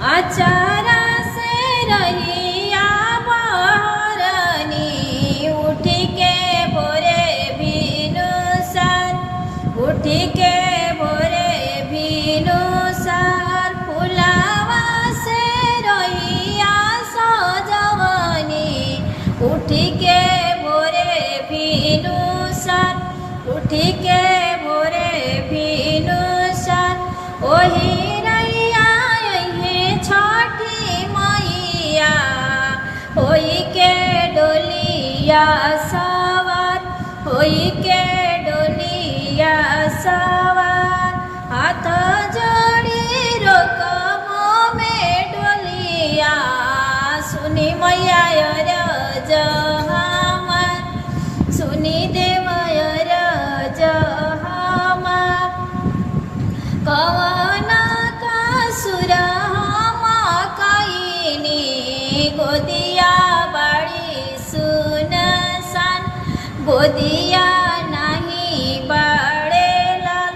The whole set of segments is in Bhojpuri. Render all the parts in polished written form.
आचारा से रहिया बहरनी उठी के भोरे भिनुसार उठी के भोरे भिनुसार फुलावा से रहिया सजवनी उठी के भोरे भिनुसार उठी के भोरे भिनुसार ओही रैया हे छठी मैया होई के डोलिया सवार होई के डोलिया सवार हाथ जोड़ी रोकबो में डोलिया सुनी मैया रज हमार सुनी देवय रज हमार कवन कासुर हम कईनी गोदिया बाड़ी सुनसान गोदिया नहीं बाड़े लाल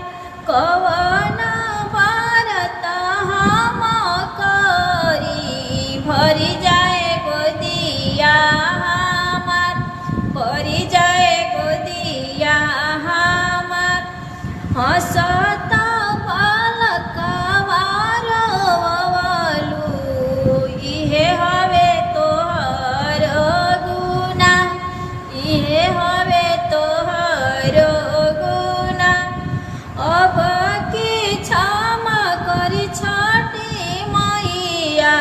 कवन व्रत हम करी भरी जाए गोदिया हमार भरी जाए गोदिया हमार हंसत बालकवारवलू इहे हवे तोहर गुना इहे हवे तोहर गुना अब की क्षमा करी छठी मैया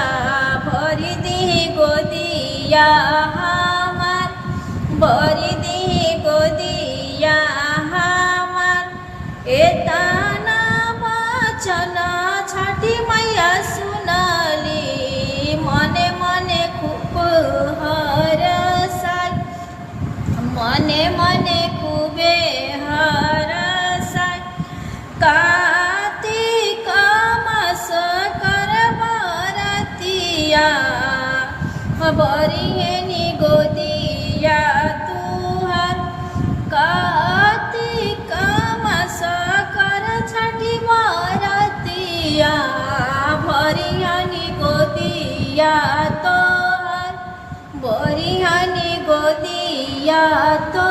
भरी दी गोदिया हमार भरी दी गोदिया हमार एतना वचन छठी मैया सुनली मने मने खूब हरसाई मने मने खूबे हरसाई कार्तिक मास कर बरतिया बरिहेनी गोदिया तुहार कार्तिक मास कर छठी बरतिया बरिहानी गोदिया तोहार बरिहानी गोदिया तो